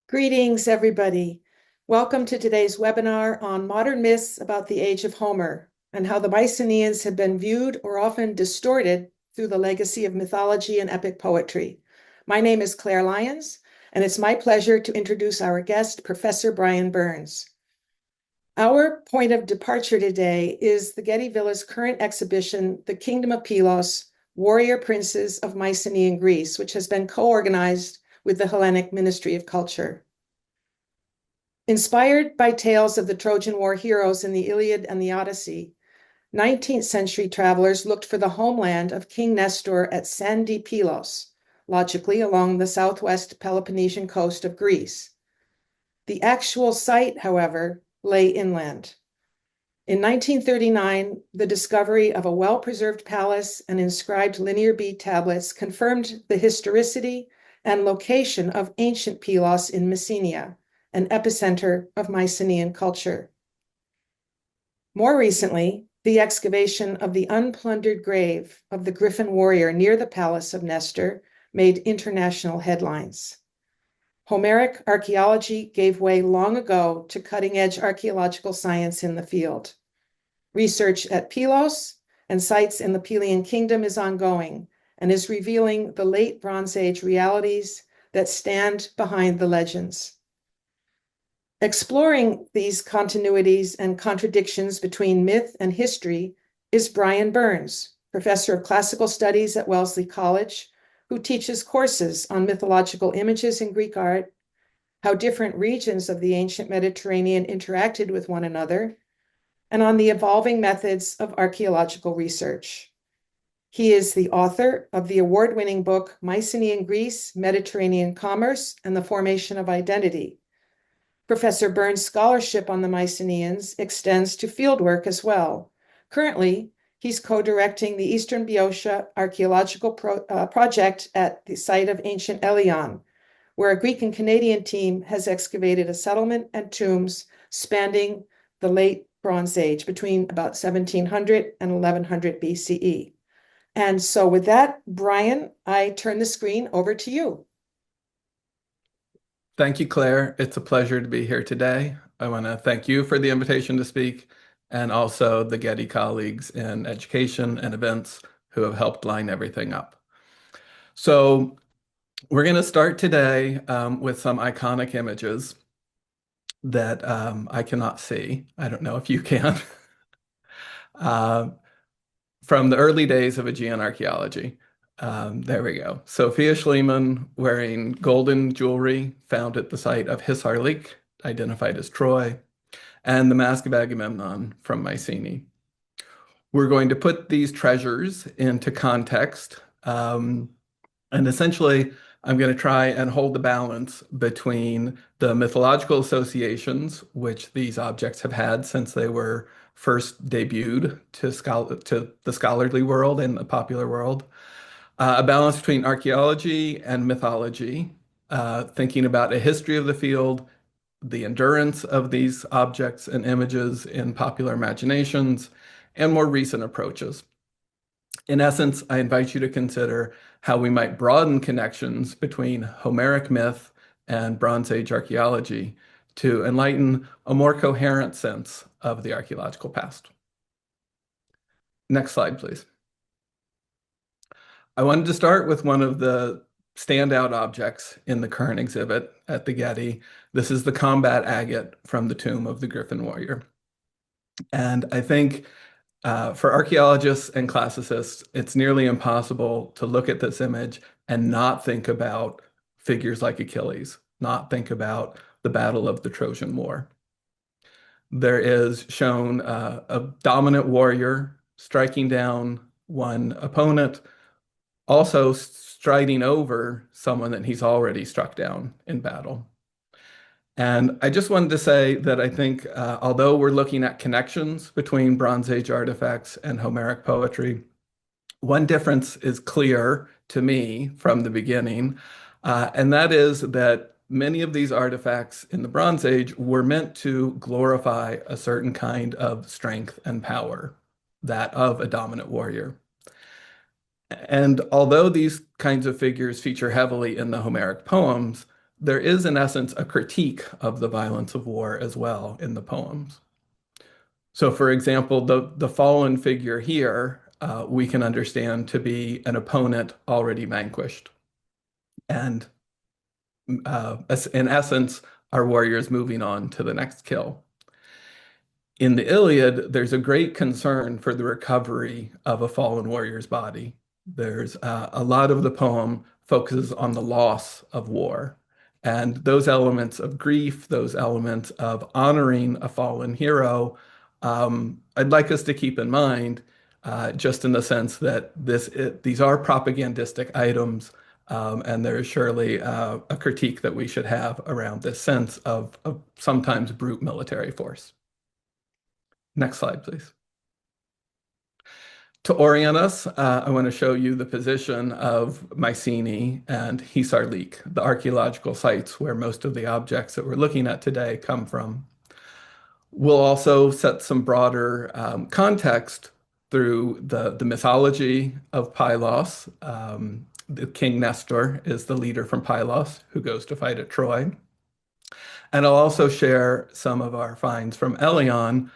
Greetings, everybody. Welcome to today's webinar on modern myths about the age of Homer and how the Mycenaeans have been viewed or often distorted through the legacy of mythology and epic poetry. My name is Claire Lyons, and it's my pleasure to introduce our guest, Professor Bryan Burns. Our point of departure today is the Getty Villa's current exhibition, The Kingdom of Pylos, Warrior Princes of Mycenaean Greece, which has been co-organized with the Hellenic Ministry of Culture. Inspired by tales of the Trojan War heroes in the Iliad and the Odyssey, 19th century travelers looked for the homeland of King Nestor at Sandy Pylos, logically along the southwest Peloponnesian coast of Greece. The actual site, however, lay inland. In 1939, the discovery of a well-preserved palace and inscribed linear bead tablets confirmed the historicity and location of ancient Pylos in Messenia, an epicenter of Mycenaean culture. More recently, the excavation of the unplundered grave of the Griffin Warrior near the palace of Nestor made international headlines. Homeric archaeology gave way long ago to cutting-edge archaeological science in the field. Research at Pylos and sites in the Pylian kingdom is ongoing and is revealing the late Bronze Age realities that stand behind the legends. Exploring these continuities and contradictions between myth and history is Bryan Burns, professor of classical studies at Wellesley College, who teaches courses on mythological images in Greek art, how different regions of the ancient Mediterranean interacted with one another, and on the evolving methods of archaeological research. He is the author of the award-winning book, Mycenaean Greece, Mediterranean Commerce, and the Formation of Identity. Professor Burns' scholarship on the Mycenaeans extends to fieldwork as well. Currently, he's co-directing the Eastern Boeotia archaeological project at the site of ancient Eleon, where a Greek and Canadian team has excavated a settlement and tombs spanning the late Bronze Age between about 1700 and 1100 BCE. And so with that, Bryan, I turn the screen over to you. Thank you, Claire. It's a pleasure to be here today. I want to thank you for the invitation to speak, and also the Getty colleagues in education and events who have helped line everything up. So we're going to start today with some iconic images that I cannot see. I don't know if you can. From the early days of Aegean archaeology. There we go. Sophia Schliemann wearing golden jewelry found at the site of Hisarlik, identified as Troy, and the Mask of Agamemnon from Mycenae. We're going to put these treasures into context, and essentially I'm going to try and hold the balance between the mythological associations which these objects have had since they were first debuted to the scholarly world and the popular world, a balance between archaeology and mythology, thinking about a history of the field, the endurance of these objects and images in popular imaginations, and more recent approaches. In essence, I invite you to consider how we might broaden connections between Homeric myth and Bronze Age archaeology to enlighten a more coherent sense of the archaeological past. Next slide, please. I wanted to start with one of the standout objects in the current exhibit at the Getty. This is the combat agate from the tomb of the Griffin Warrior. And I think for archaeologists and classicists, it's nearly impossible to look at this image and not think about figures like Achilles, not think about the Battle of the Trojan War. There is shown a dominant warrior striking down one opponent, also striding over someone that he's already struck down in battle. And I just wanted to say that I think although we're looking at connections between Bronze Age artifacts and Homeric poetry, one difference is clear to me from the beginning, and that is that many of these artifacts in the Bronze Age were meant to glorify a certain kind of strength and power, that of a dominant warrior. And although these kinds of figures feature heavily in the Homeric poems, there is, in essence, a critique of the violence of war as well in the poems. So, for example, the fallen figure here, we can understand to be an opponent already vanquished. And in essence, our warrior is moving on to the next kill. In the Iliad, there's a great concern for the recovery of a fallen warrior's body. There's a lot of the poem focuses on the loss of war. And those elements of grief, those elements of honoring a fallen hero, I'd like us to keep in mind, just in the sense that these are propagandistic items, and there is surely a critique that we should have around this sense of sometimes brute military force. Next slide, please. To orient us, I want to show you the position of Mycenae and Hisarlik, the archaeological sites where most of the objects that we're looking at today come from. We'll also set some broader context through the mythology of Pylos. The King Nestor is the leader from Pylos who goes to fight at Troy. And I'll also share some of our finds from Eleon.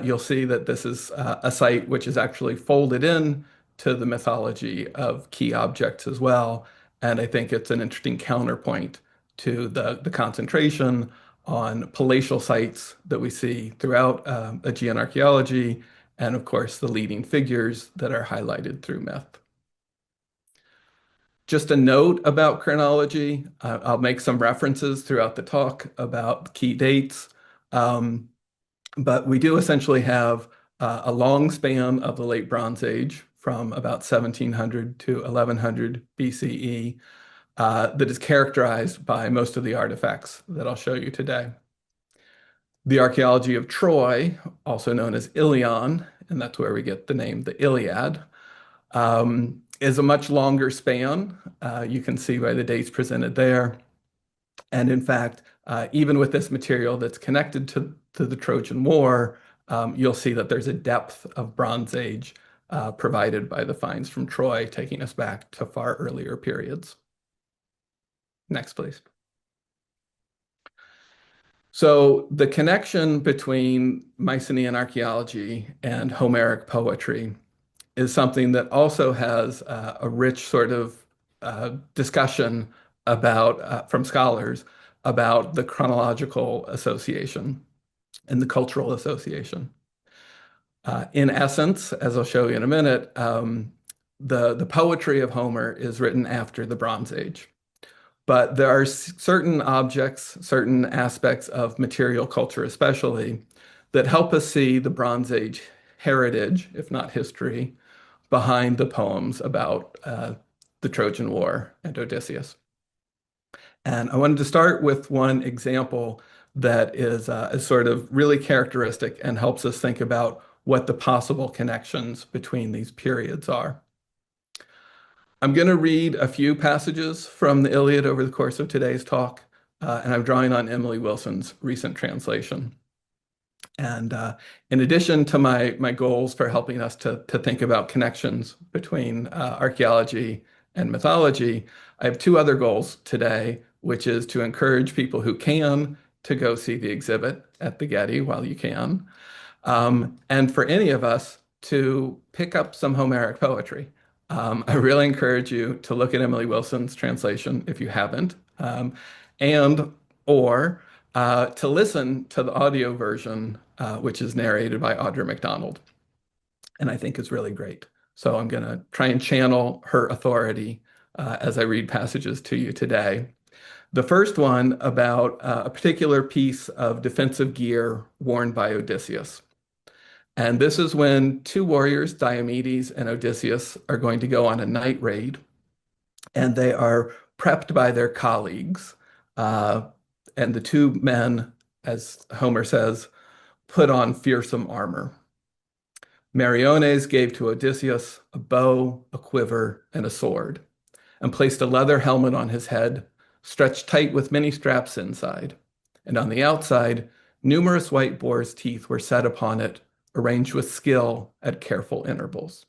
You'll see that this is a site which is actually folded in to the mythology of key objects as well. And I think it's an interesting counterpoint to the concentration on palatial sites that we see throughout Aegean archaeology, and of course, the leading figures that are highlighted through myth. Just a note about chronology. I'll make some references throughout the talk about key dates, but we do essentially have a long span of the Late Bronze Age from about 1700 to 1100 BCE that is characterized by most of the artifacts that I'll show you today. The archaeology of Troy, also known as Eleon, and that's where we get the name the Iliad, is a much longer span. You can see by the dates presented there. And in fact, even with this material that's connected to the Trojan War, you'll see that there's a depth of Bronze Age provided by the finds from Troy, taking us back to far earlier periods. Next, please. So the connection between Mycenaean archaeology and Homeric poetry is something that also has a rich sort of discussion about from scholars about the chronological association and the cultural association. In essence, as I'll show you in a minute, the poetry of Homer is written after the Bronze Age. But there are certain objects, certain aspects of material culture especially, that help us see the Bronze Age heritage, if not history, behind the poems about the Trojan War and Odysseus. And I wanted to start with one example that is sort of really characteristic and helps us think about what the possible connections between these periods are. I'm going to read a few passages from the Iliad over the course of today's talk, and I'm drawing on Emily Wilson's recent translation. And in addition to my goals for helping us to think about connections between archaeology and mythology, I have two other goals today, which is to encourage people who can to go see the exhibit at the Getty while you can, and for any of us to pick up some Homeric poetry. I really encourage you to look at Emily Wilson's translation if you haven't, or to listen to the audio version, which is narrated by Audra McDonald, and I think is really great. So I'm going to try and channel her authority as I read passages to you today. The first one about a particular piece of defensive gear worn by Odysseus. And this is when two warriors, Diomedes and Odysseus, are going to go on a night raid, and they are prepped by their colleagues. And the two men, as Homer says, put on fearsome armor. Meriones gave to Odysseus a bow, a quiver, and a sword, and placed a leather helmet on his head, stretched tight with many straps inside. And on the outside, numerous white boar's teeth were set upon it, arranged with skill at careful intervals.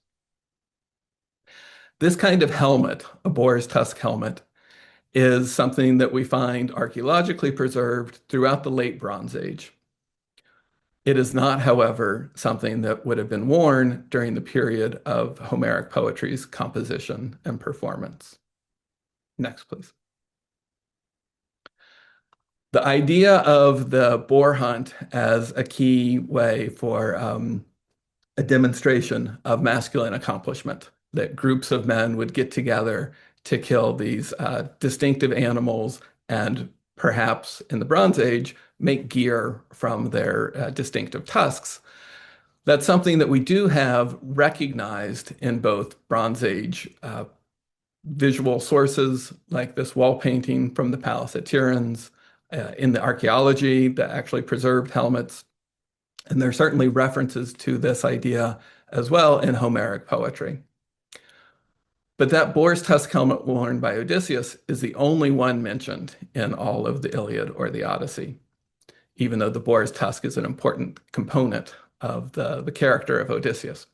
This kind of helmet, a boar's tusk helmet, is something that we find archaeologically preserved throughout the late Bronze Age. It is not, however, something that would have been worn during the period of Homeric poetry's composition and performance. Next, please. The idea of the boar hunt as a key way for a demonstration of masculine accomplishment, that groups of men would get together to kill these distinctive animals and perhaps in the Bronze Age make gear from their distinctive tusks. That's something that we do have recognized in both Bronze Age visual sources, like this wall painting from the palace at Tiryns, in the archaeology that actually preserved helmets. And there are certainly references to this idea as well in Homeric poetry. But that boar's tusk helmet worn by Odysseus is the only one mentioned in all of the Iliad or the Odyssey, even though the boar's tusk is an important component of the character of Odysseus.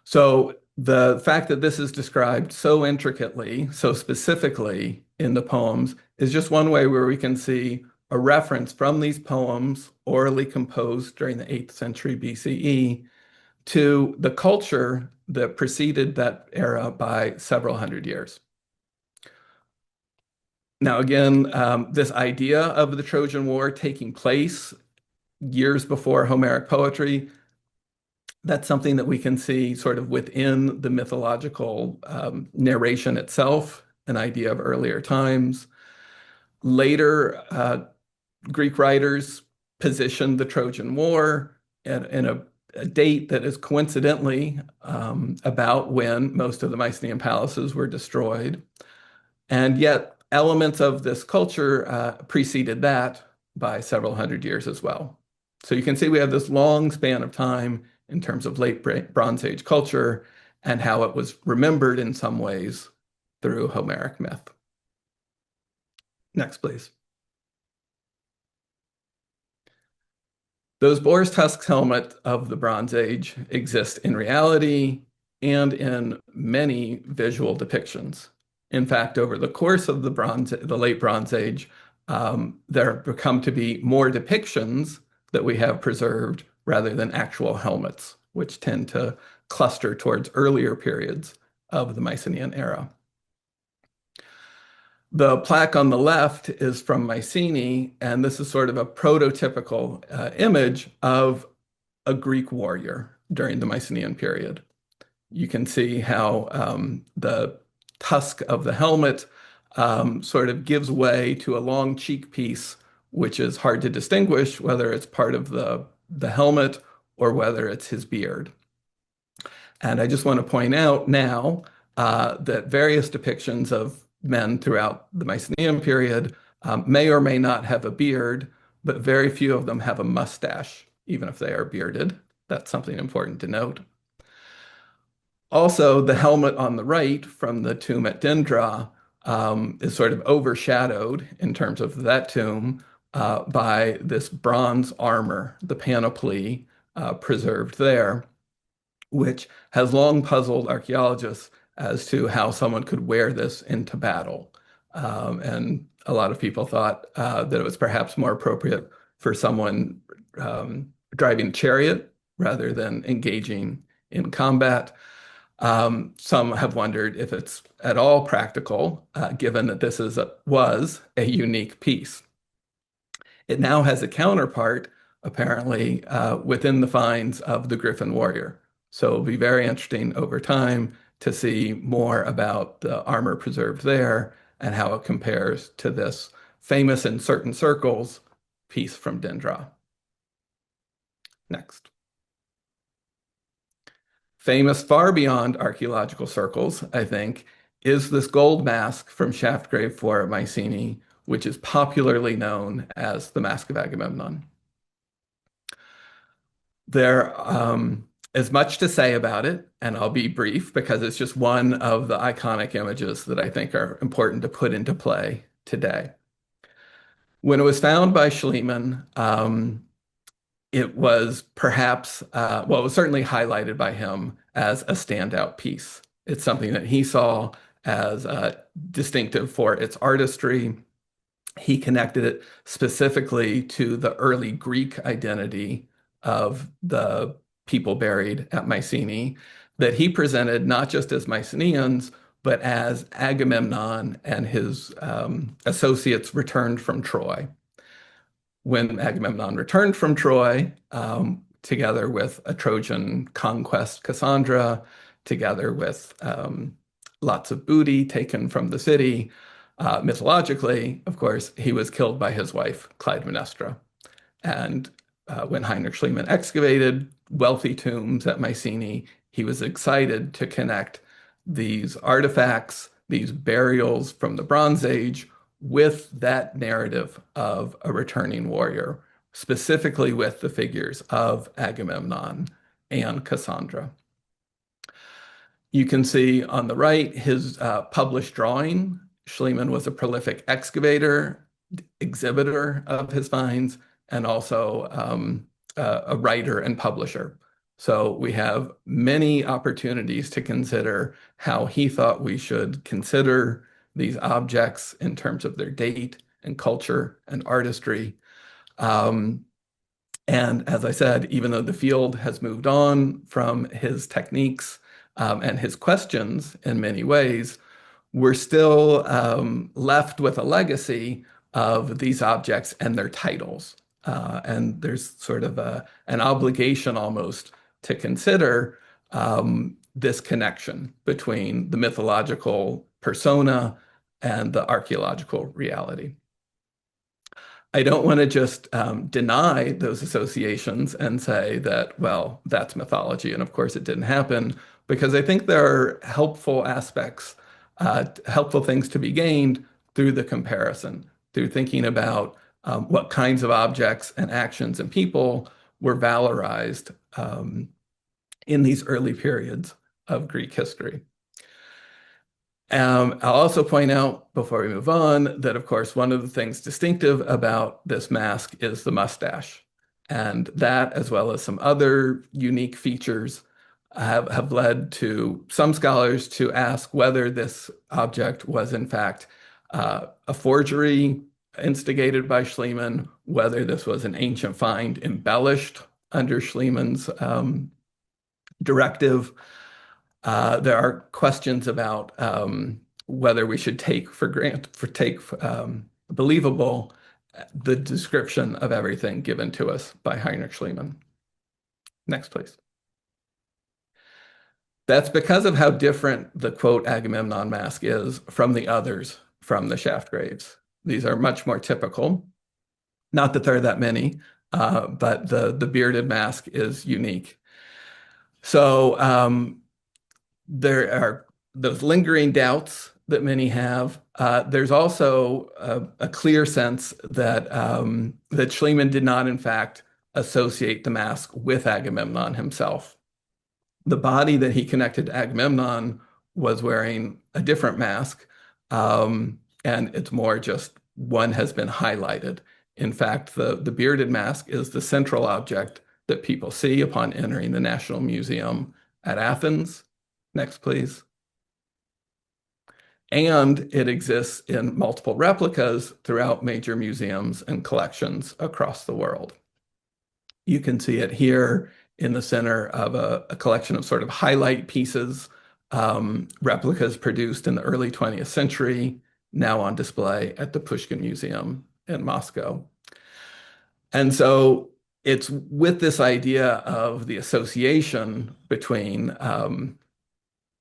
So the fact that this is described so intricately, so specifically in the poems is just one way where we can see a reference from these poems, orally composed during the 8th century BCE, to the culture that preceded that era by several hundred years. Now, again, this idea of the Trojan War taking place years before Homeric poetry, that's something that we can see sort of within the mythological narration itself, an idea of earlier times. Later, Greek writers positioned the Trojan War in a date that is coincidentally about when most of the Mycenaean palaces were destroyed. And yet elements of this culture preceded that by several hundred years as well. So you can see we have this long span of time in terms of late Bronze Age culture and how it was remembered in some ways through Homeric myth. Next, please. Those boar's tusks helmet of the Bronze Age exist in reality and in many visual depictions. In fact, over the course of the late Bronze Age, there have become to be more depictions that we have preserved rather than actual helmets, which tend to cluster towards earlier periods of the Mycenaean era. The plaque on the left is from Mycenae, and this is sort of a prototypical image of a Greek warrior during the Mycenaean period. You can see how the tusk of the helmet sort of gives way to a long cheek piece, which is hard to distinguish whether it's part of the helmet or whether it's his beard. And I just want to point out now that various depictions of men throughout the Mycenaean period may or may not have a beard, but very few of them have a mustache, even if they are bearded. That's something important to note. Also, the helmet on the right from the tomb at Dendra is sort of overshadowed in terms of that tomb by this bronze armor, the panoply preserved there, which has long puzzled archaeologists as to how someone could wear this into battle. And a lot of people thought that it was perhaps more appropriate for someone driving a chariot rather than engaging in combat. Some have wondered if it's at all practical, given that this was a unique piece. It now has a counterpart, apparently, within the finds of the Griffin Warrior. So it'll be very interesting over time to see more about the armor preserved there and how it compares to this famous in certain circles piece from Dendra. Next. Famous far beyond archaeological circles, I think, is this gold mask from Shaftgrave 4 at Mycenae, which is popularly known as the Mask of Agamemnon. There is much to say about it, and I'll be brief because it's just one of the iconic images that I think are important to put into play today. When it was found by Schliemann, it was perhaps, well, it was certainly highlighted by him as a standout piece. It's something that he saw as distinctive for its artistry. He connected it specifically to the early Greek identity of the people buried at Mycenae, that he presented not just as Mycenaeans, but as Agamemnon and his associates returned from Troy. When Agamemnon returned from Troy, together with a Trojan conquest Cassandra, together with lots of booty taken from the city, mythologically, of course, he was killed by his wife, Clytemnestra. And when Heinrich Schliemann excavated wealthy tombs at Mycenae, he was excited to connect these artifacts, these burials from the Bronze Age, with that narrative of a returning warrior, specifically with the figures of Agamemnon and Cassandra. You can see on the right his published drawing. Schliemann was a prolific excavator, exhibitor of his finds, and also a writer and publisher. So we have many opportunities to consider how he thought we should consider these objects in terms of their date and culture and artistry. And as I said, even though the field has moved on from his techniques and his questions in many ways, we're still left with a legacy of these objects and their titles. And there's sort of an obligation almost to consider this connection between the mythological persona and the archaeological reality. I don't want to just deny those associations and say that, well, that's mythology, and of course it didn't happen, because I think there are helpful aspects, helpful things to be gained through the comparison, through thinking about what kinds of objects and actions and people were valorized in these early periods of Greek history. I'll also point out before we move on that, of course, one of the things distinctive about this mask is the mustache. And that, as well as some other unique features, have led to some scholars to ask whether this object was, in fact, a forgery instigated by Schliemann, whether this was an ancient find embellished under Schliemann's directive. There are questions about whether we should take believable the description of everything given to us by Heinrich Schliemann. Next, please. That's because of how different the quote Agamemnon mask is from the others from the shaft graves. These are much more typical. Not that there are that many, but the bearded mask is unique. So there are those lingering doubts that many have. There's also a clear sense that that Schliemann did not, in fact, associate the mask with Agamemnon himself. The body that he connected to Agamemnon was wearing a different mask, and it's more just one has been highlighted. In fact, the bearded mask is the central object that people see upon entering the National Museum at Athens. Next, please. And it exists in multiple replicas throughout major museums and collections across the world. You can see it here in the center of a collection of sort of highlight pieces, replicas produced in the early 20th century, now on display at the Pushkin Museum in Moscow. And so it's with this idea of the association between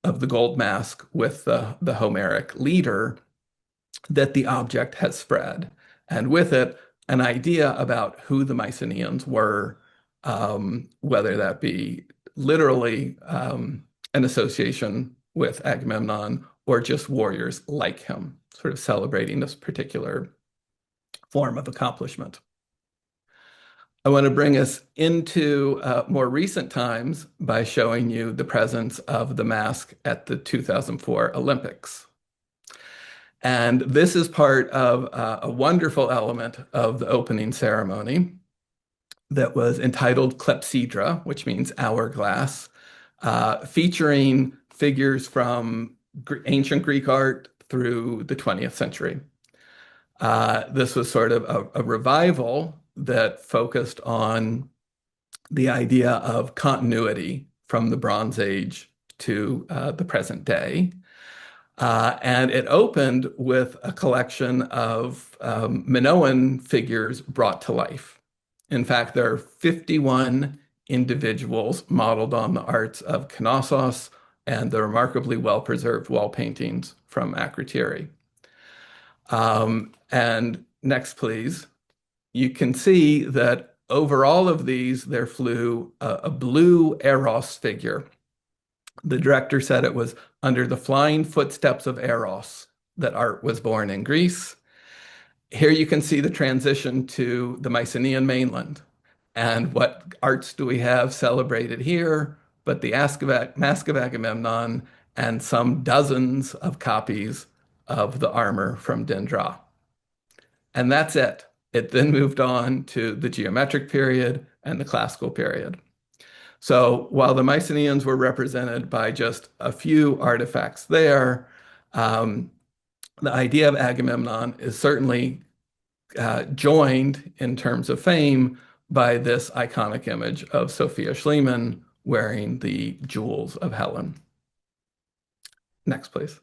of the gold mask with the Homeric leader that the object has spread. And with it, an idea about who the Mycenaeans were, whether that be literally an association with Agamemnon or just warriors like him, sort of celebrating this particular form of accomplishment. I want to bring us into more recent times by showing you the presence of the mask at the 2004 Olympics. And this is part of a wonderful element of the opening ceremony that was entitled Clepsydra, which means hourglass, featuring figures from ancient Greek art through the 20th century. This was sort of a revival that focused on the idea of continuity from the Bronze Age to the present day. And it opened with a collection of Minoan figures brought to life. In fact, there are 51 individuals modeled on the arts of Knossos and the remarkably well-preserved wall paintings from Akrotiri. And next, please. You can see that over all of these, there flew a blue Eros figure. The director said it was under the flying footsteps of Eros that art was born in Greece. Here you can see the transition to the Mycenaean mainland. And what arts do we have celebrated here? But the Mask of Agamemnon and some dozens of copies of the armor from Dendra. And that's it. It then moved on to the geometric period and the classical period. So while the Mycenaeans were represented by just a few artifacts there, the idea of Agamemnon is certainly joined in terms of fame by this iconic image of Sophia Schliemann wearing the jewels of Helen. Next, please.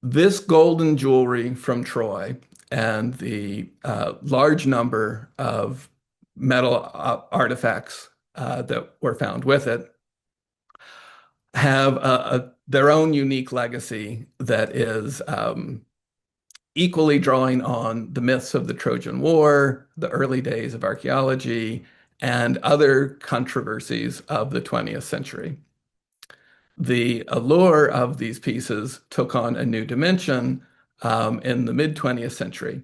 This golden jewelry from Troy and the large number of metal artifacts that were found with it have their own unique legacy that is equally drawing on the myths of the Trojan War, the early days of archaeology, and other controversies of the 20th century. The allure of these pieces took on a new dimension in the mid-20th century.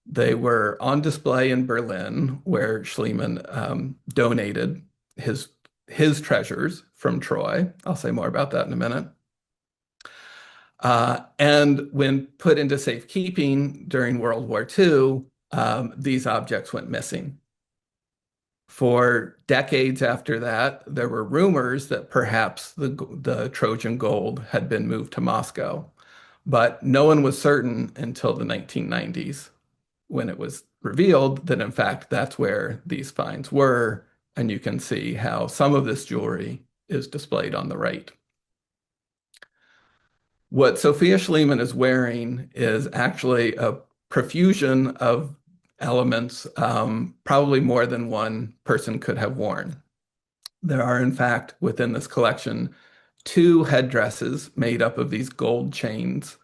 They were on display in Berlin, where Schliemann donated his treasures from Troy. I'll say more about that in a minute. And when put into safekeeping during World War II, these objects went missing. For decades after that, there were rumors that perhaps the Trojan gold had been moved to Moscow, but no one was certain until the 1990s, when it was revealed that, in fact, that's where these finds were, and you can see how some of this jewelry is displayed on the right. What Sophia Schliemann is wearing is actually a profusion of elements, probably more than one person could have worn. There are, in fact, within this collection, 2 headdresses made up of these gold chains,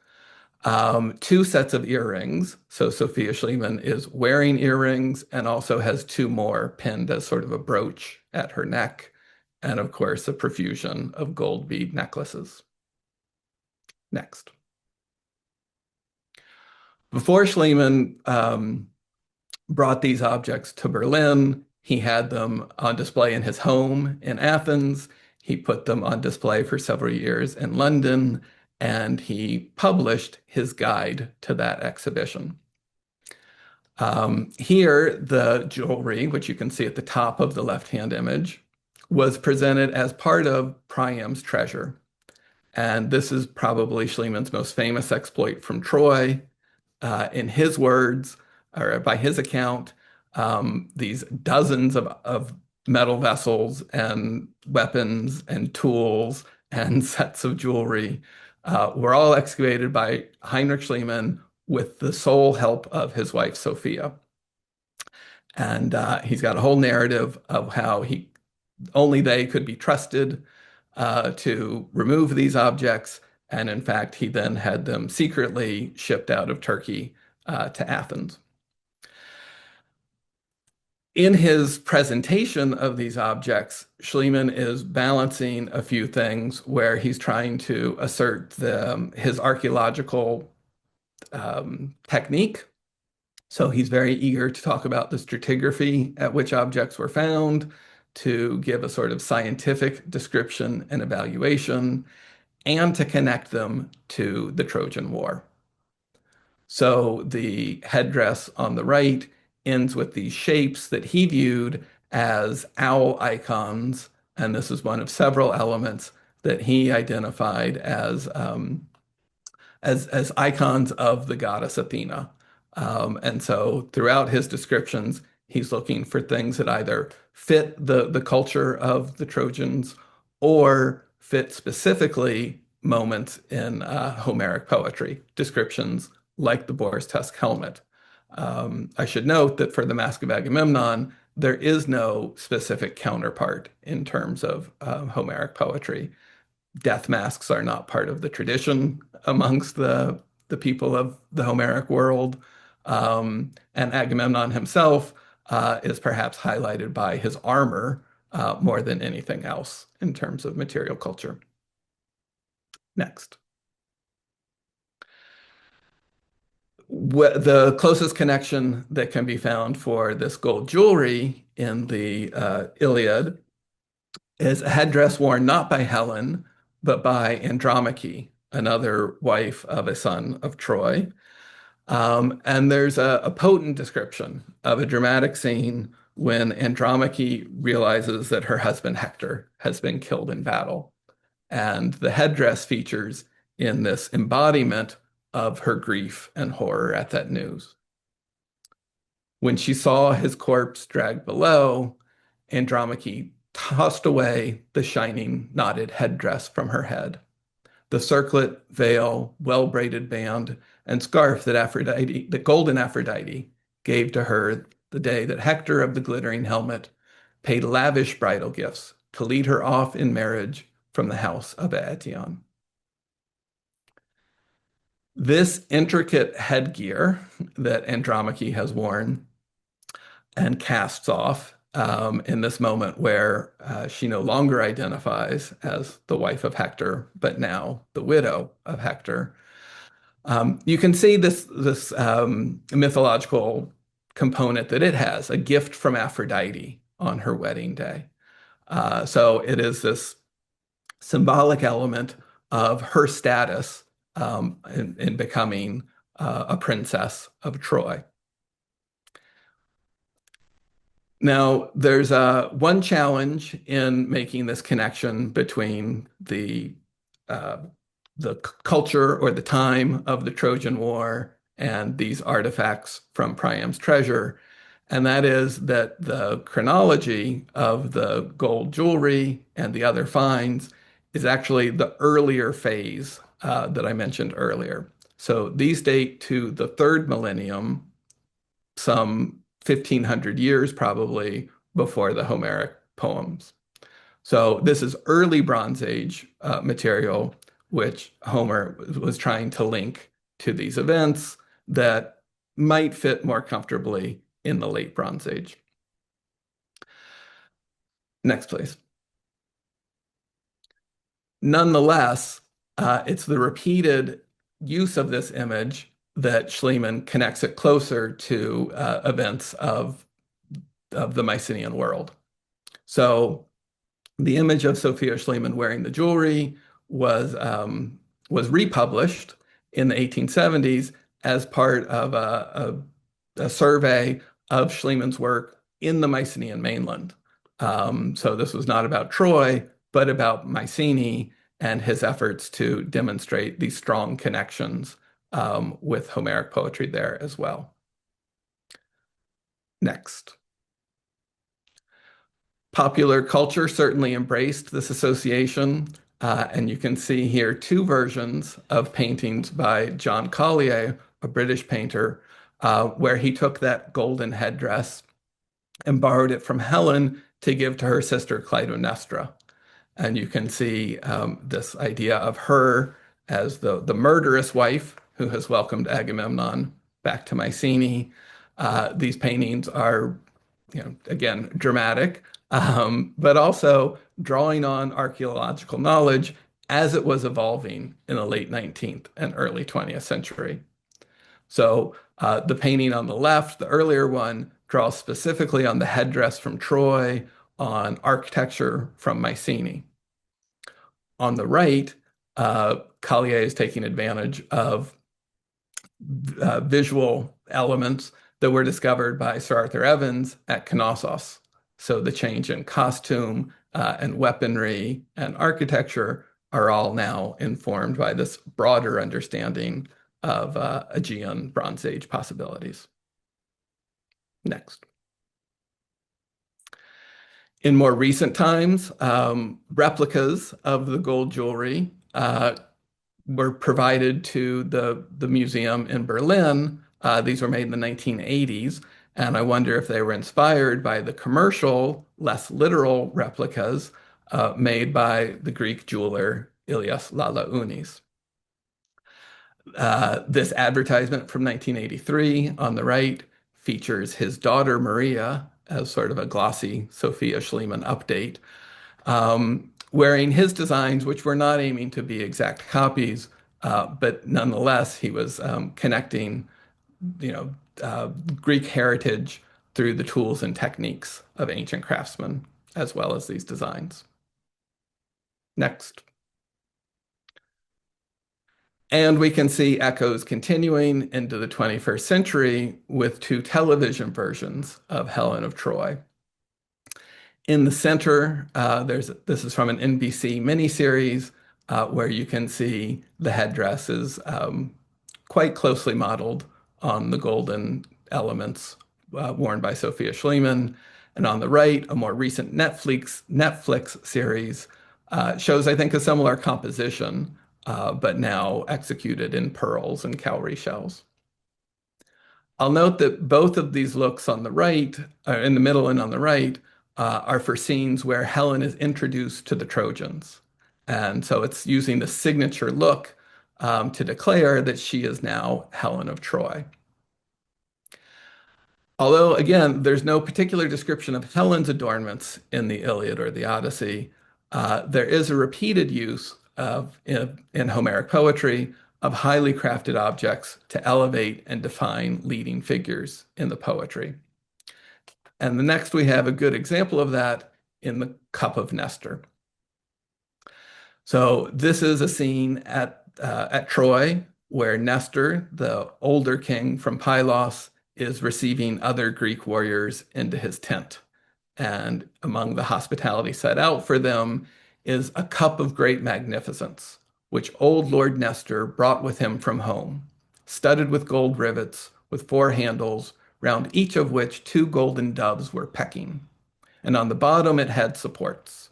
2 sets of earrings. So Sophia Schliemann is wearing earrings and also has 2 more pinned as sort of a brooch at her neck, and of course, a profusion of gold bead necklaces. Next. Before Schliemann brought these objects to Berlin, he had them on display in his home in Athens. He put them on display for several years in London, and he published his guide to that exhibition. Here, the jewelry, which you can see at the top of the left-hand image, was presented as part of Priam's treasure. And this is probably Schliemann's most famous exploit from Troy. In his words, or by his account, these dozens of metal vessels and weapons and tools and sets of jewelry were all excavated by Heinrich Schliemann with the sole help of his wife, Sophia. And he's got a whole narrative of how only they could be trusted to remove these objects. And in fact, he then had them secretly shipped out of Turkey to Athens. In his presentation of these objects, Schliemann is balancing a few things where he's trying to assert his archaeological technique. So he's very eager to talk about the stratigraphy at which objects were found, to give a sort of scientific description and evaluation, and to connect them to the Trojan War. So the headdress on the right ends with these shapes that he viewed as owl icons, and this is one of several elements that he identified as icons of the goddess Athena. And so throughout his descriptions, he's looking for things that either fit the culture of the Trojans or fit specifically moments in Homeric poetry, descriptions like the boar's tusk helmet. I should note that for the Mask of Agamemnon, there is no specific counterpart in terms of Homeric poetry. Death masks are not part of the tradition amongst the people of the Homeric world. And Agamemnon himself is perhaps highlighted by his armor more than anything else in terms of material culture. Next. The closest connection that can be found for this gold jewelry in the Iliad is a headdress worn not by Helen, but by Andromache, another wife of a son of Troy. And there's a potent description of a dramatic scene when Andromache realizes that her husband Hector has been killed in battle. And the headdress features in this embodiment of her grief and horror at that news. When she saw his corpse dragged below, Andromache tossed away the shining knotted headdress from her head. The circlet, veil, well-braided band, and scarf that golden Aphrodite gave to her the day that Hector of the glittering helmet paid lavish bridal gifts to lead her off in marriage from the house of Aetion. This intricate headgear that Andromache has worn and casts off in this moment where she no longer identifies as the wife of Hector, but now the widow of Hector. You can see this mythological component that it has, a gift from Aphrodite on her wedding day. So it is this symbolic element of her status in becoming a princess of Troy. Now, there's one challenge in making this connection between the culture or the time of the Trojan War and these artifacts from Priam's treasure, and that is that the chronology of the gold jewelry and the other finds is actually the earlier phase that I mentioned earlier. So these date to the 3rd millennium, some 1,500 years probably before the Homeric poems. So this is early Bronze Age material, which Homer was trying to link to these events that might fit more comfortably in the late Bronze Age. Next, please. Nonetheless, it's the repeated use of this image that Schliemann connects it closer to events of the Mycenaean world. So the image of Sophia Schliemann wearing the jewelry was republished in the 1870s as part of a survey of Schliemann's work in the Mycenaean mainland. So this was not about Troy, but about Mycenae and his efforts to demonstrate these strong connections with Homeric poetry there as well. Next. Popular culture certainly embraced this association, and you can see here 2 versions of paintings by John Collier, a British painter, where he took that golden headdress and borrowed it from Helen to give to her sister Clytemnestra. And you can see this idea of her as the murderous wife who has welcomed Agamemnon back to Mycenae. These paintings are, again, dramatic, but also drawing on archaeological knowledge as it was evolving in the late 19th and early 20th century. So the painting on the left, the earlier one, draws specifically on the headdress from Troy, on architecture from Mycenae. On the right, Collier is taking advantage of visual elements that were discovered by Sir Arthur Evans at Knossos. So the change in costume and weaponry and architecture are all now informed by this broader understanding of Aegean Bronze Age possibilities. Next. In more recent times, replicas of the gold jewelry were provided to the museum in Berlin. These were made in the 1980s, and I wonder if they were inspired by the commercial, less literal replicas made by the Greek jeweler Ilias Lalaounis. This advertisement from 1983 on the right features his daughter Maria as sort of a glossy Sophia Schliemann update, wearing his designs, which were not aiming to be exact copies, but nonetheless, he was connecting, Greek heritage through the tools and techniques of ancient craftsmen, as well as these designs. Next. And we can see echoes continuing into the 21st century with two television versions of Helen of Troy. In the center, this is from an NBC miniseries where you can see the headdress is quite closely modeled on the golden elements worn by Sophia Schliemann. And on the right, a more recent Netflix series shows, I think, a similar composition, but now executed in pearls and cowrie shells. I'll note that both of these looks on the right, in the middle and on the right, are for scenes where Helen is introduced to the Trojans. And so it's using the signature look to declare that she is now Helen of Troy. Although, again, there's no particular description of Helen's adornments in the Iliad or the Odyssey, there is a repeated use in Homeric poetry of highly crafted objects to elevate and define leading figures in the poetry. And the next we have a good example of that in the Cup of Nestor. So this is a scene at Troy where Nestor, the older king from Pylos, is receiving other Greek warriors into his tent. And among the hospitality set out for them is a cup of great magnificence, which old Lord Nestor brought with him from home, studded with gold rivets, with 4 handles, round each of which 2 golden doves were pecking. And on the bottom it had supports.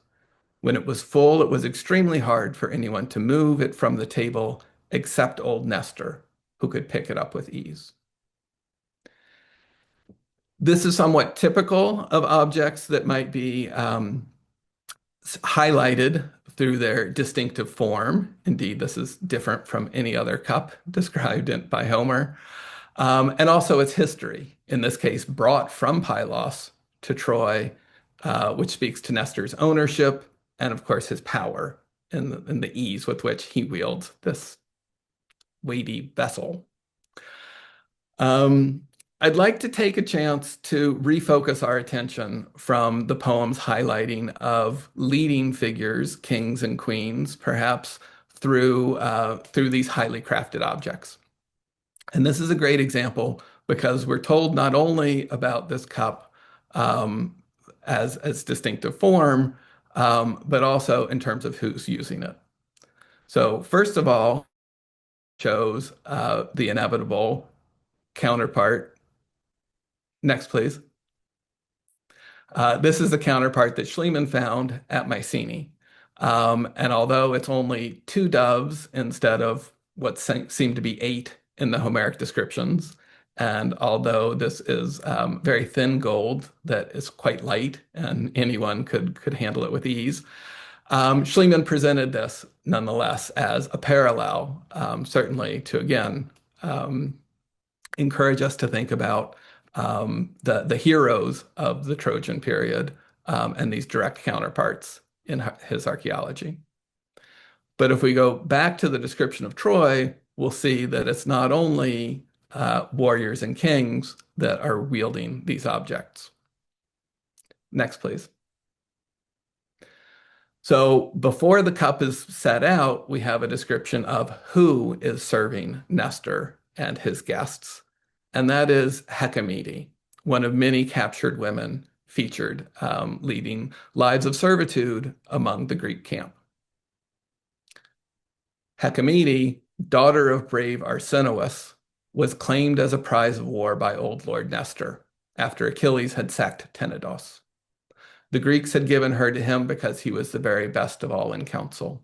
When it was full, it was extremely hard for anyone to move it from the table except old Nestor, who could pick it up with ease. This is somewhat typical of objects that might be highlighted through their distinctive form. Indeed, this is different from any other cup described by Homer. And also its history, in this case, brought from Pylos to Troy, which speaks to Nestor's ownership and, of course, his power and the ease with which he wields this weighty vessel. I'd like to take a chance to refocus our attention from the poem's highlighting of leading figures, kings and queens, perhaps through these highly crafted objects. And this is a great example because we're told not only about this cup as distinctive form, but also in terms of who's using it. So first of all, shows the inevitable counterpart. Next, please. This is the counterpart that Schliemann found at Mycenae. And although it's only 2 doves instead of what seemed to be 8 in the Homeric descriptions, and although this is very thin gold that is quite light and anyone could handle it with ease, Schliemann presented this nonetheless as a parallel, certainly to, again, encourage us to think about the heroes of the Trojan period and these direct counterparts in his archaeology. But if we go back to the description of Troy, we'll see that it's not only warriors and kings that are wielding these objects. Next, please. So before the cup is set out, we have a description of who is serving Nestor and his guests. And that is Hecamede, one of many captured women featured leading lives of servitude among the Greek camp. Hecamede, daughter of brave Arsinoe, was claimed as a prize of war by old Lord Nestor after Achilles had sacked Tenedos. The Greeks had given her to him because he was the very best of all in council.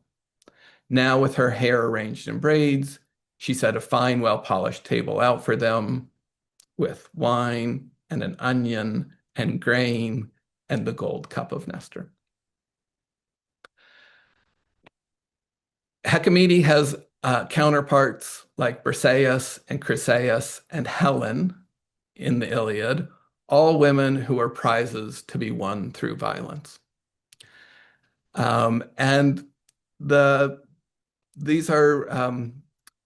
Now, with her hair arranged in braids, she set a fine, well-polished table out for them with wine and an onion and grain and the gold cup of Nestor. Hecamede has counterparts like Briseis and Chryseis and Helen in the Iliad, all women who are prizes to be won through violence. And these are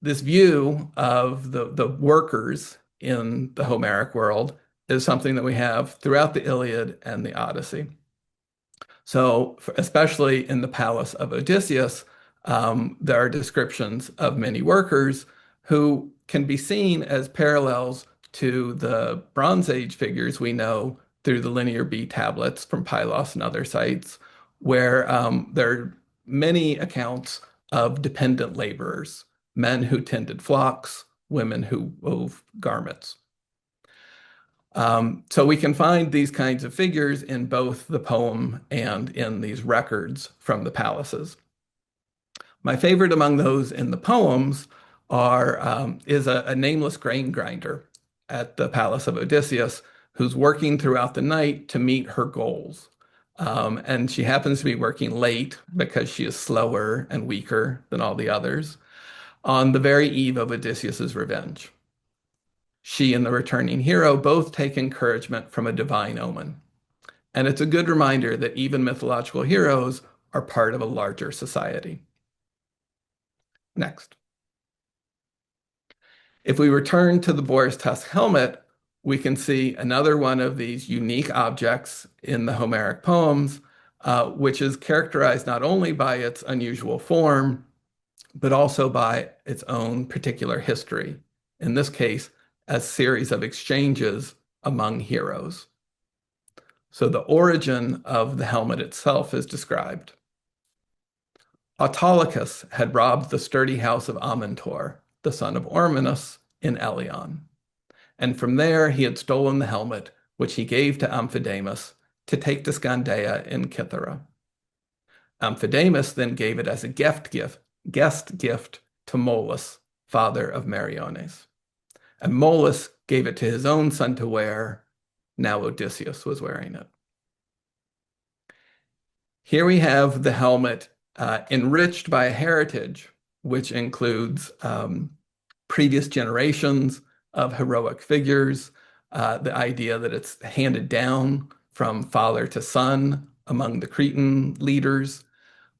this view of the workers in the Homeric world is something that we have throughout the Iliad and the Odyssey. So, especially in the palace of Odysseus, there are descriptions of many workers who can be seen as parallels to the Bronze Age figures we know through the Linear B tablets from Pylos and other sites, where there are many accounts of dependent laborers, men who tended flocks, women who wove garments. So we can find these kinds of figures in both the poem and in these records from the palaces. My favorite among those in the poems is a nameless grain grinder at the palace of Odysseus who's working throughout the night to meet her goals. And she happens to be working late because she is slower and weaker than all the others on the very eve of Odysseus's revenge. She and the returning hero both take encouragement from a divine omen. And it's a good reminder that even mythological heroes are part of a larger society. Next. If we return to the boar's tusk helmet, we can see another one of these unique objects in the Homeric poems, which is characterized not only by its unusual form, but also by its own particular history. In this case, a series of exchanges among heroes. So the origin of the helmet itself is described. Autolycus had robbed the sturdy house of Amintor, the son of Ormenus, in Eleon. And from there he had stolen the helmet, which he gave to Amphidamus to take to Scandeia in Cythera. Amphidamus then gave it as a guest gift to Molus, father of Meriones. And Molus gave it to his own son to wear. Now Odysseus was wearing it. Here we have the helmet enriched by a heritage, which includes previous generations of heroic figures, the idea that it's handed down from father to son among the Cretan leaders,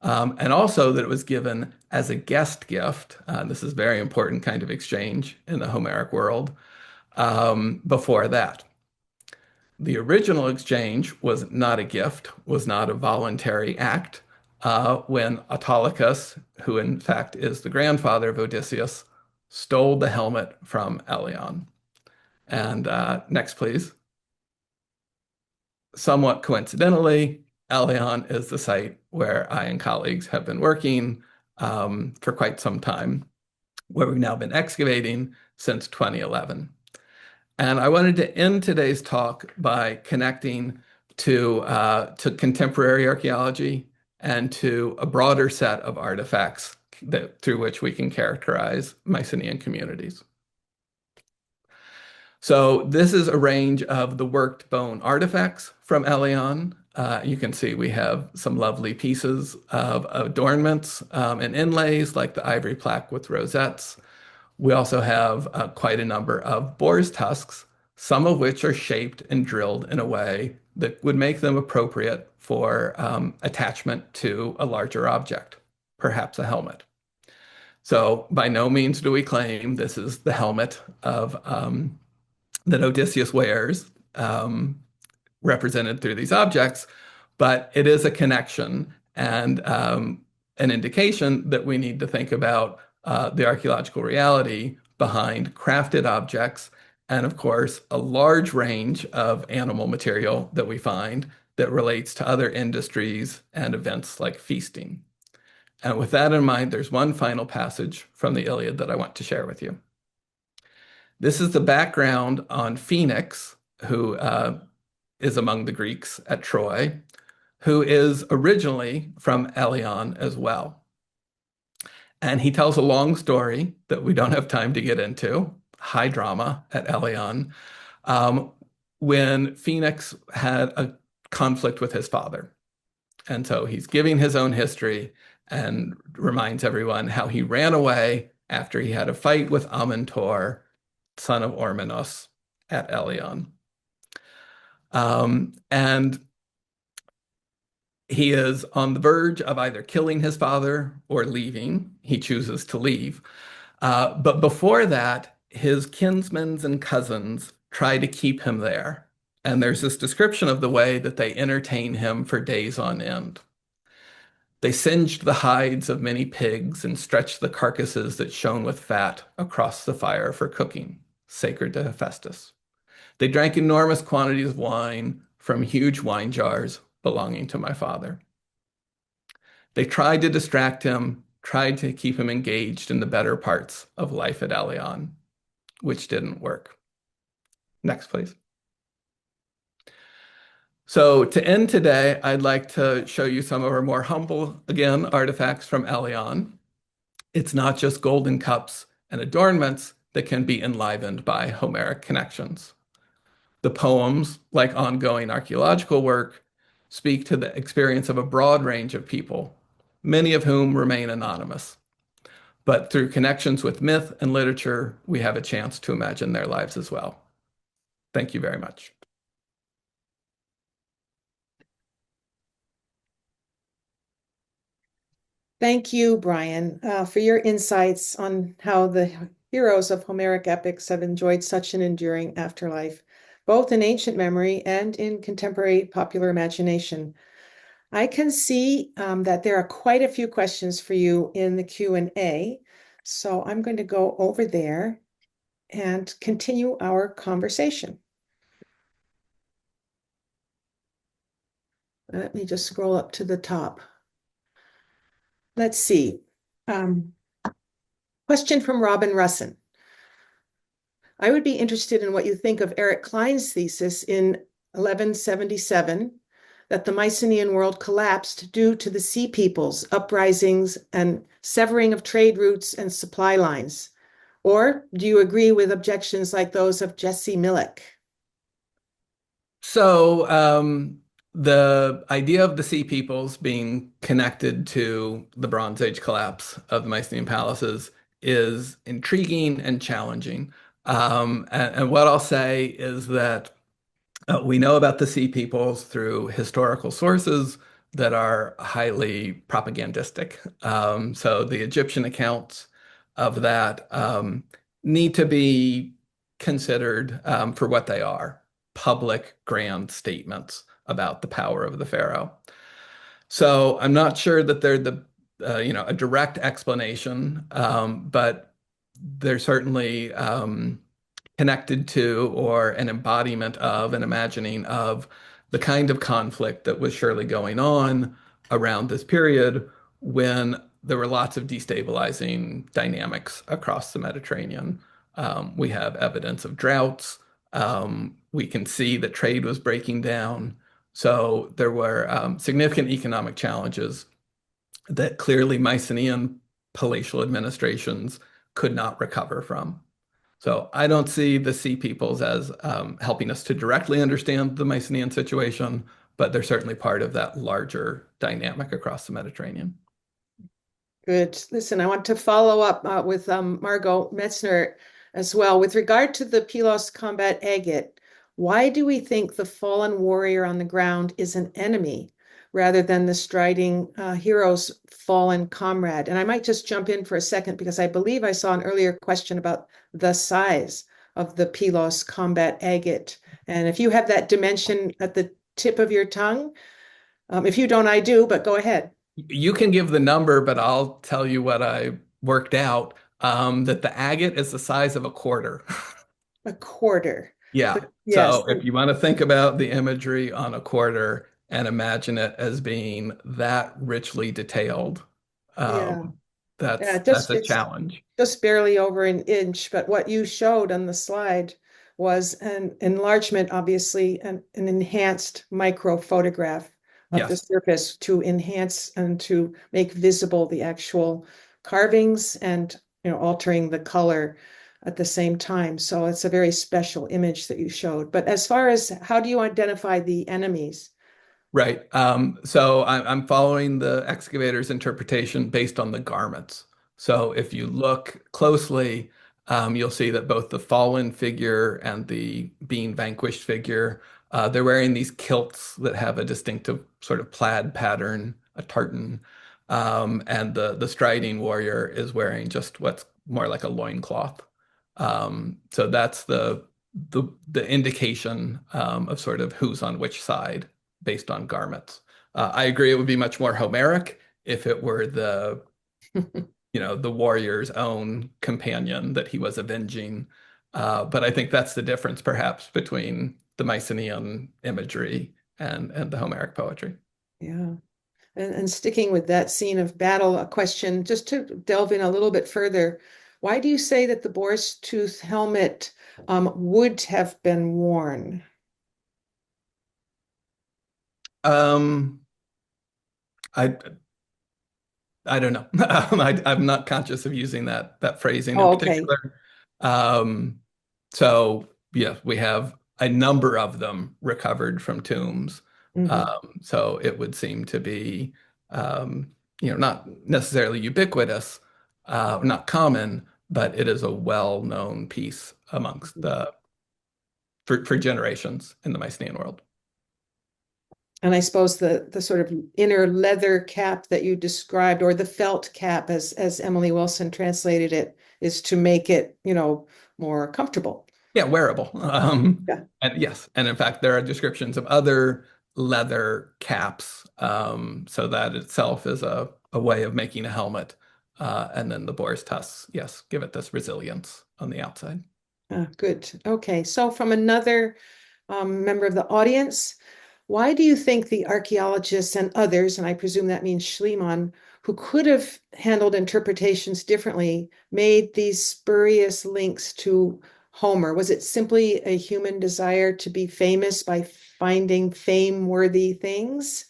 and also that it was given as a guest gift. This is a very important kind of exchange in the Homeric world before that. The original exchange was not a gift, was not a voluntary act, when Autolycus, who in fact is the grandfather of Odysseus, stole the helmet from Eleon. And next, please. Somewhat coincidentally, Eleon is the site where I and colleagues have been working for quite some time, where we've now been excavating since 2011. And I wanted to end today's talk by connecting to contemporary archaeology and to a broader set of artifacts through which we can characterize Mycenaean communities. So this is a range of the worked bone artifacts from Eleon. You can see we have some lovely pieces of adornments and inlays like the ivory plaque with rosettes. We also have quite a number of boar's tusks, some of which are shaped and drilled in a way that would make them appropriate for attachment to a larger object, perhaps a helmet. So by no means do we claim this is the helmet of that Odysseus wears, represented through these objects, but it is a connection and an indication that we need to think about the archaeological reality behind crafted objects, and of course, a large range of animal material that we find that relates to other industries and events like feasting. And with that in mind, there's one final passage from the Iliad that I want to share with you. This is the background on Phoenix, who is among the Greeks at Troy, who is originally from Eleon as well. And he tells a long story that we don't have time to get into, high drama at Eleon, um, when Phoenix had a conflict with his father. And so he's giving his own history and reminds everyone how he ran away after he had a fight with Amintor, son of Ormenos, at Eleon. And he is on the verge of either killing his father or leaving. He chooses to leave. But before that, his kinsmen and cousins try to keep him there. And there's this description of the way that they entertain him for days on end. They singed the hides of many pigs and stretched the carcasses that shone with fat across the fire for cooking, sacred to Hephaestus. They drank enormous quantities of wine from huge wine jars belonging to my father. They tried to distract him, tried to keep him engaged in the better parts of life at Eleon, which didn't work. Next, please. So to end today, I'd like to show you some of our more humble, again, artifacts from Eleon. It's not just golden cups and adornments that can be enlivened by Homeric connections. The poems, like ongoing archaeological work, speak to the experience of a broad range of people, many of whom remain anonymous. But through connections with myth and literature, we have a chance to imagine their lives as well. Thank you very much. Thank you, Brian, for your insights on how the heroes of Homeric epics have enjoyed such an enduring afterlife, both in ancient memory and in contemporary popular imagination. I can see that there are quite a few questions for you in the Q&A, so I'm going to go over there and continue our conversation. Let me just scroll up to the top. Let's see. Question from Robin Russin. I would be interested in what you think of Eric Klein's thesis in 1177 that the Mycenaean world collapsed due to the Sea Peoples, uprisings, and severing of trade routes and supply lines. Or do you agree with objections like those of Jesse Millick? So the idea of the Sea Peoples being connected to the Bronze Age collapse of the Mycenaean palaces is intriguing and challenging. And what I'll say is that we know about the Sea Peoples through historical sources that are highly propagandistic. So the Egyptian accounts of that need to be considered for what they are, public grand statements about the power of the pharaoh. So I'm not sure that they're a direct explanation, but they're certainly connected to or an embodiment of an imagining of the kind of conflict that was surely going on around this period when there were lots of destabilizing dynamics across the Mediterranean. We have evidence of droughts. We can see that trade was breaking down. So there were significant economic challenges that clearly Mycenaean palatial administrations could not recover from. So I don't see the Sea Peoples as helping us to directly understand the Mycenaean situation, but they're certainly part of that larger dynamic across the Mediterranean. Good. Listen, I want to follow up with Margot Metzner as well. With regard to the Pylos combat agate, why do we think the fallen warrior on the ground is an enemy rather than the striding hero's fallen comrade? And I might just jump in for a second because I believe I saw an earlier question about the size of the Pylos combat agate. And if you have that dimension at the tip of your tongue, if you don't, I do, but go ahead. You can give the number, but I'll tell you what I worked out, that the agate is the size of a quarter. A quarter. Yeah. Yes. So if you want to think about the imagery on a quarter and imagine it as being that richly detailed, Yeah. Yeah, That's a it's challenge. just barely over an inch, but what you showed on the slide was an enlargement, obviously, an enhanced micro photograph of the Yes. surface to enhance and to make visible the actual carvings and altering the color at the same time. So it's a very special image that you showed. But as far as how do you identify the enemies? Right. So I'm following the excavator's interpretation based on the garments. So if you look closely, you'll see that both the fallen figure and the being vanquished figure, they're wearing these kilts that have a distinctive sort of plaid pattern, a tartan. And the striding warrior is wearing just what's more like a loincloth. So that's the indication of sort of who's on which side based on garments. I agree it would be much more Homeric if it were the warrior's own companion that he was avenging. But I think that's the difference perhaps between the Mycenaean imagery and the Homeric poetry. Yeah. And sticking with that scene of battle, a question just to delve in a little bit further. Why do you say that the boar's tooth helmet would have been worn? Um, I I don't know. I'm not conscious of using that phrasing in Oh, okay. particular. Um, so yeah, we have a number of them recovered from tombs. Hmm. So it would seem to be, not necessarily ubiquitous, not common, but it is a well-known piece amongst for generations in the Mycenaean world. And I suppose the sort of inner leather cap that you described, or the felt cap, as Emily Wilson translated it, is to make it, more comfortable. Yeah, wearable. Yeah. And yes, and in fact, there are descriptions of other leather caps. So that itself is a way of making a helmet. And then the boar's tusks, yes, give it this resilience on the outside. Good. Okay. So from another member of the audience, why do you think the archaeologists and others, and I presume that means Schliemann, who could have handled interpretations differently, made these spurious links to Homer? Was it simply a human desire to be famous by finding fame-worthy things?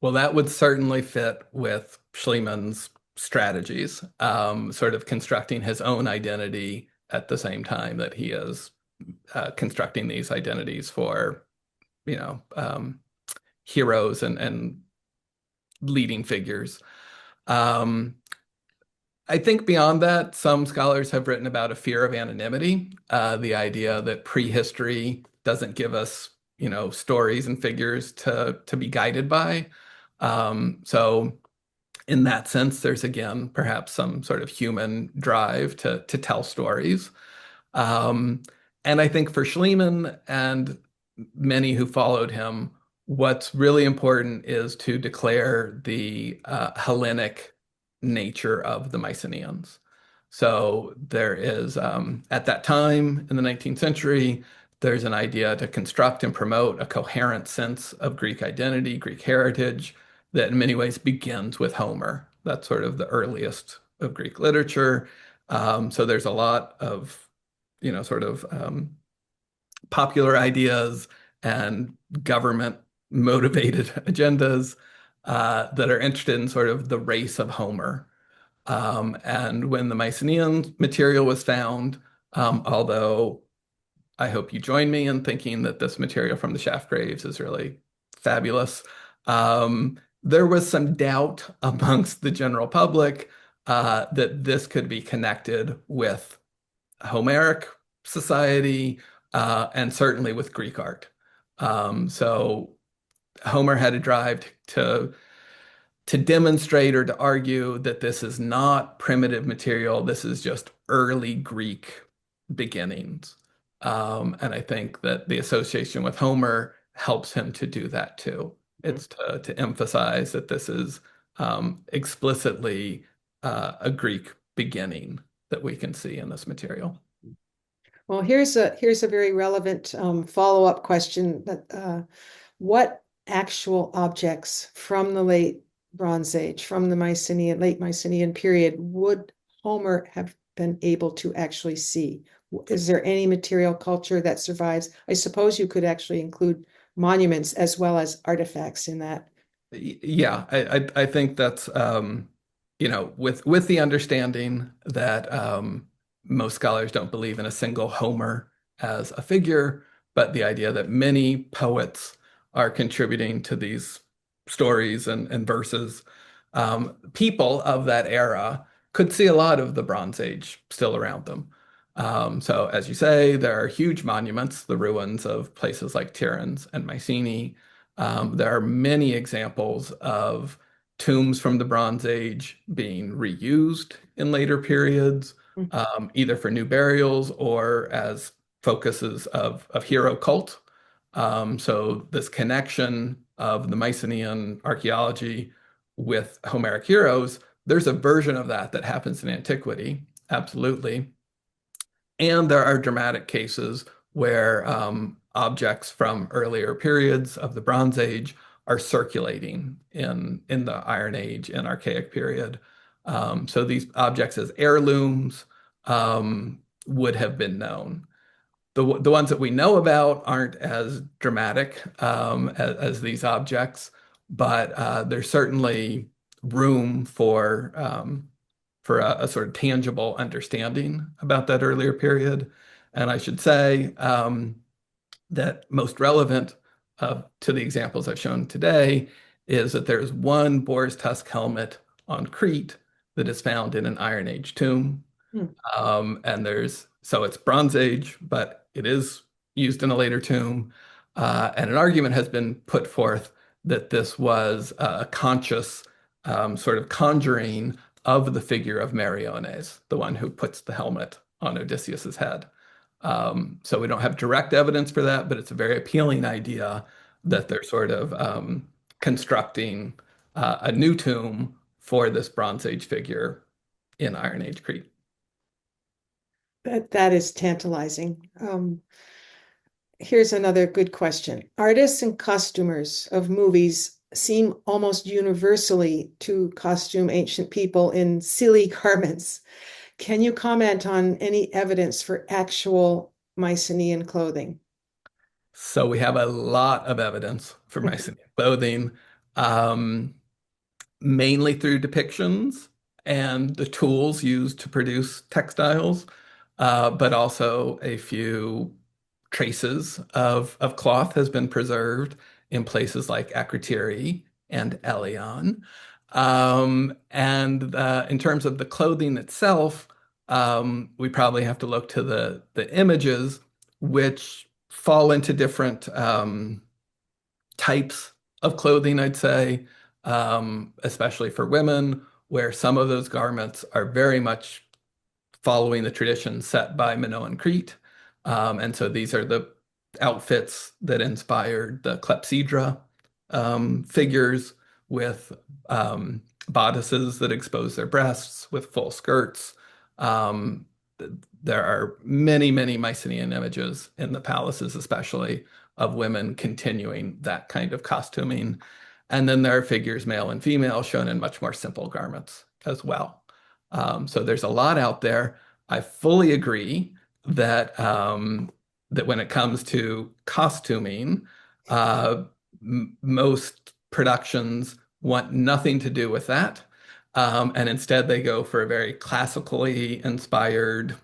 Well, that would certainly fit with Schliemann's strategies, sort of constructing his own identity at the same time that he is constructing these identities for, heroes and leading figures. Um, I think beyond that, some scholars have written about a fear of anonymity, the idea that prehistory doesn't give us, stories and figures to be guided by. So in that sense, there's again perhaps some sort of human drive to tell stories. Um, and I think for Schliemann and many who followed him, what's really important is to declare the Hellenic nature of the Mycenaeans. So there is, at that time in the 19th century, there's an idea to construct and promote a coherent sense of Greek identity, Greek heritage, that in many ways begins with Homer. That's sort of the earliest of Greek literature. So there's a lot of sort of popular ideas and government motivated agendas that are interested in sort of the race of Homer. And when the Mycenaean material was found, although I hope you join me in thinking that this material from the shaft graves is really fabulous, there was some doubt amongst the general public that this could be connected with Homeric society, and certainly with Greek art. So Homer had a drive to demonstrate or to argue that this is not primitive material. This is just early Greek beginnings. And I think that the association with Homer helps him to do that too. It's to emphasize that this is explicitly a Greek beginning that we can see in this material. Well, here's a very relevant follow-up question that what actual objects from the late Bronze Age, from the Mycenaean, late Mycenaean period, would Homer have been able to actually see? Is there any material culture that survives? I suppose you could actually include monuments as well as artifacts in that. Yeah, I think that's with the understanding that most scholars don't believe in a single Homer as a figure, but the idea that many poets are contributing to these stories and verses. People of that era could see a lot of the Bronze Age still around them. So, as you say, there are huge monuments, the ruins of places like Tiryns and Mycenae. There are many examples of tombs from the Bronze Age being reused in later periods, either for new burials or as focuses of hero cult. So this connection of the Mycenaean archaeology with Homeric heroes, there's a version of that that happens in antiquity, absolutely. And there are dramatic cases where objects from earlier periods of the Bronze Age are circulating in the Iron Age and Archaic period. So these objects as heirlooms would have been known. The ones that we know about aren't as dramatic as these objects, but there's certainly room for a sort of tangible understanding about that earlier period. And I should say that most relevant to the examples I've shown today is that there's one boar's tusk helmet on Crete that is found in an Iron Age tomb. Hmm. So it's Bronze Age, but it is used in a later tomb. And an argument has been put forth that this was a conscious sort of conjuring of the figure of Meriones, the one who puts the helmet on Odysseus's head. So we don't have direct evidence for that, but it's a very appealing idea that they're sort of constructing a new tomb for this Bronze Age figure in Iron Age Crete. That is tantalizing. Here's another good question. Artists and costumers of movies seem almost universally to costume ancient people in silly garments. Can you comment on any evidence for actual Mycenaean clothing? So we have a lot of evidence for Mycenaean clothing, um, mainly through depictions and the tools used to produce textiles, but also a few traces of cloth has been preserved in places like Akrotiri and Eleon. And in terms of the clothing itself, we probably have to look to the images, which fall into different types of clothing, I'd say, especially for women, where some of those garments are very much following the tradition set by Minoan Crete. And so these are the outfits that inspired the clepsydra figures with bodices that expose their breasts with full skirts. Um, there are many, many Mycenaean images in the palaces, especially of women continuing that kind of costuming. And then there are figures, male and female, shown in much more simple garments as well. So there's a lot out there. I fully agree that that when it comes to costuming, most productions want nothing to do with that, and instead they go for a very classically inspired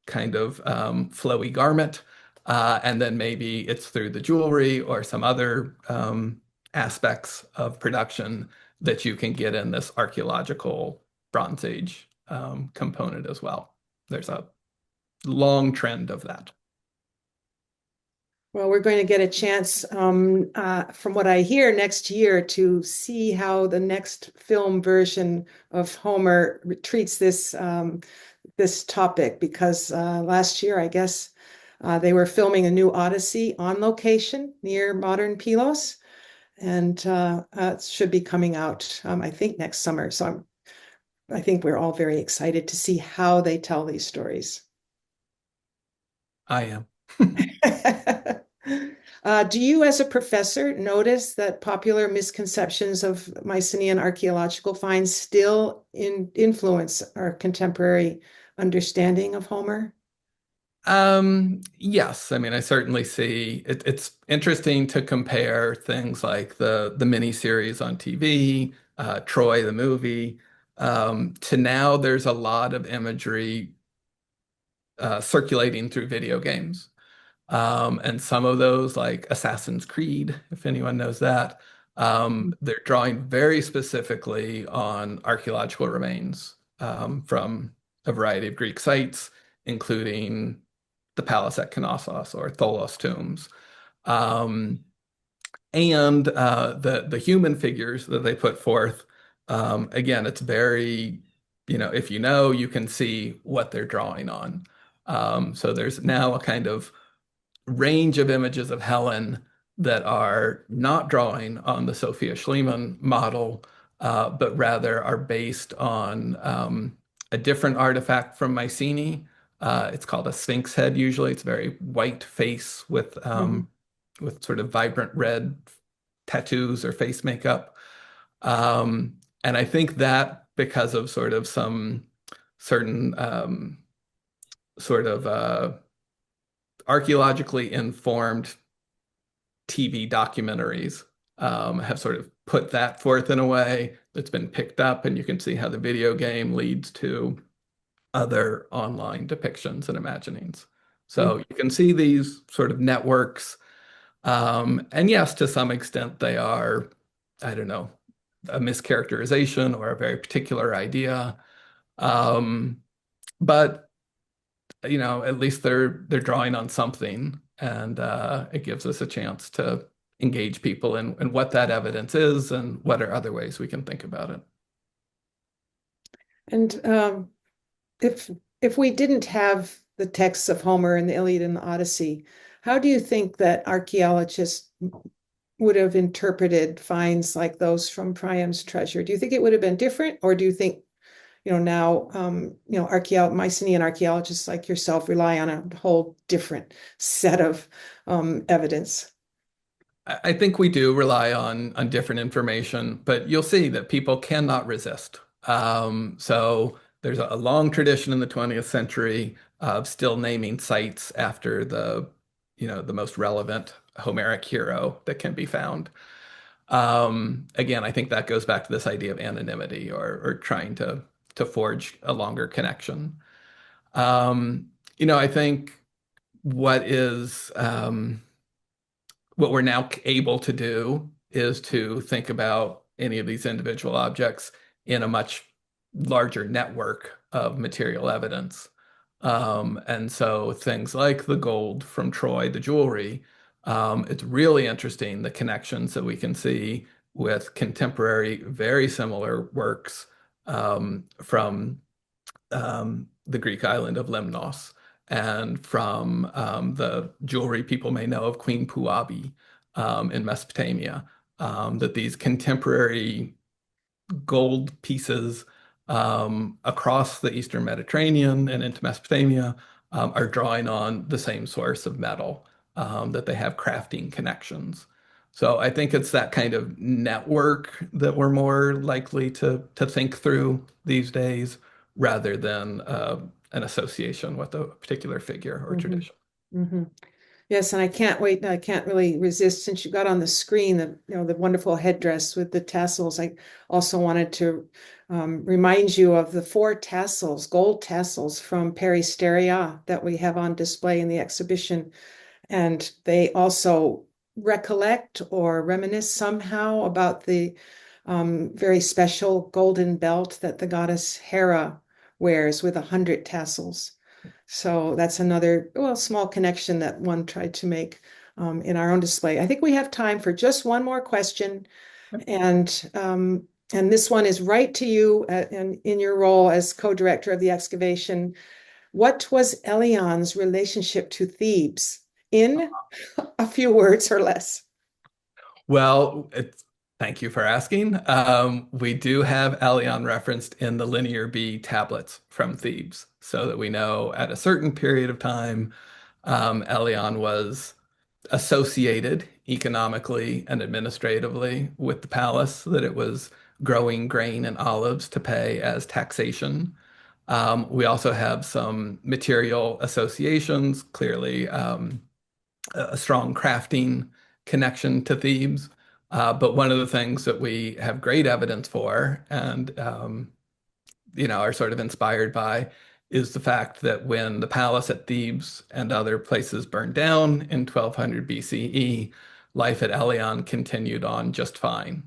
kind of flowy garment, and then maybe it's through the jewelry or some other aspects of production that you can get in this archaeological Bronze Age component as well. There's a long trend of that. Well, we're going to get a chance, from what I hear, next year to see how the next film version of Homer treats this topic, because last year, I guess, they were filming a new Odyssey on location near modern Pylos, and it should be coming out, I think, next summer. So I think we're all very excited to see how they tell these stories. I am. Do you, as a professor, notice that popular misconceptions of Mycenaean archaeological finds still influence our contemporary understanding of Homer? Yes, I mean, I certainly see it's interesting to compare things like the mini series on TV, Troy the movie, to now there's a lot of imagery circulating through video games. And some of those, like Assassin's Creed, if anyone knows that, they're drawing very specifically on archaeological remains from a variety of Greek sites, including the palace at Knossos or Tholos tombs. Um, and the human figures that they put forth, again, it's very, if you know, you can see what they're drawing on. So there's now a kind of range of images of Helen that are not drawing on the Sophia Schliemann model, but rather are based on a different artifact from Mycenae. It's called a sphinx head usually. It's a very white face Mhm. with sort of vibrant red tattoos or face makeup. And I think that because of sort of some certain sort of archaeologically informed TV documentaries have sort of put that forth in a way that's been picked up, and you can see how the video game leads to other online depictions and imaginings. So you can see these sort of networks, and yes, to some extent they are, I don't know, a mischaracterization or a very particular idea. Um, but at least they're drawing on something, and it gives us a chance to engage people in what that evidence is and what are other ways we can think about it. And if if we didn't have the texts of Homer and the Iliad and the Odyssey, how do you think that archaeologists would have interpreted finds like those from Priam's treasure? Do you think it would have been different, or do you think, now, Mycenaean archaeologists like yourself rely on a whole different set of evidence? I think we do rely on different information, but you'll see that people cannot resist. So there's a long tradition in the 20th century of still naming sites after the most relevant Homeric hero that can be found. Again, I think that goes back to this idea of anonymity or trying to forge a longer connection. I think what is what we're now able to do is to think about any of these individual objects in a much larger network of material evidence. And so things like the gold from Troy, the jewelry, it's really interesting the connections that we can see with contemporary, very similar works from the Greek island of Lemnos and from the jewelry people may know of Queen Puabi in Mesopotamia. That these contemporary gold pieces across the Eastern Mediterranean and into Mesopotamia are drawing on the same source of metal, that they have crafting connections. So I think it's that kind of network that we're more likely to think through these days rather than an association with a particular figure or Hmm. tradition. Hmm. Yes, and I can't wait. I can't really resist since you got on the screen the wonderful headdress with the tassels. I also wanted to remind you of the four tassels, gold tassels from Peristeria that we have on display in the exhibition. And they also recollect or reminisce somehow about the very special golden belt that the goddess Hera wears with 100 tassels. So that's another, well, small connection that one tried to make in our own display. I think we have time for just one more question, and this one is right to you in your role as co-director of the excavation. What was Eleon's relationship to Thebes in a few words or less? Well, thank you for asking. We do have Eleon referenced in the Linear B tablets from Thebes, so that we know at a certain period of time, Eleon was associated economically and administratively with the palace, that it was growing grain and olives to pay as taxation. We also have some material associations, clearly a strong crafting connection to Thebes. But one of the things that we have great evidence for, and are sort of inspired by, is the fact that when the palace at Thebes and other places burned down in 1200 BCE, life at Eleon continued on just fine.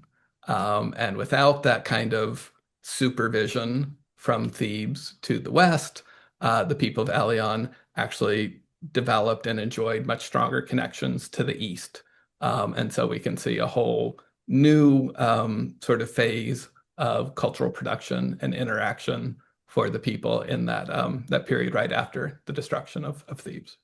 And without that kind of supervision from Thebes to the west, the people of Eleon actually developed and enjoyed much stronger connections to the east. And so we can see a whole new sort of phase of cultural production and interaction for the people in that period right after the destruction of Thebes.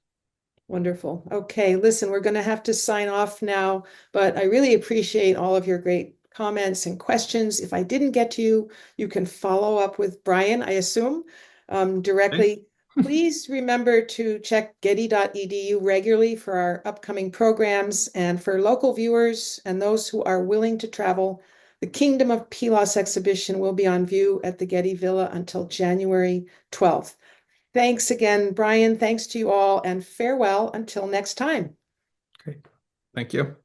Wonderful. Okay, listen, we're going to have to sign off now, but I really appreciate all of your great comments and questions. If I didn't get to you, you can follow up with Bryan, I assume, directly. Please remember to check getty.edu regularly for our upcoming programs, and for local viewers and those who are willing to travel, the Kingdom of Pylos exhibition will be on view at the Getty Villa until January 12th. Thanks again, Bryan. Thanks to you all, and farewell until next time. Great. Thank you.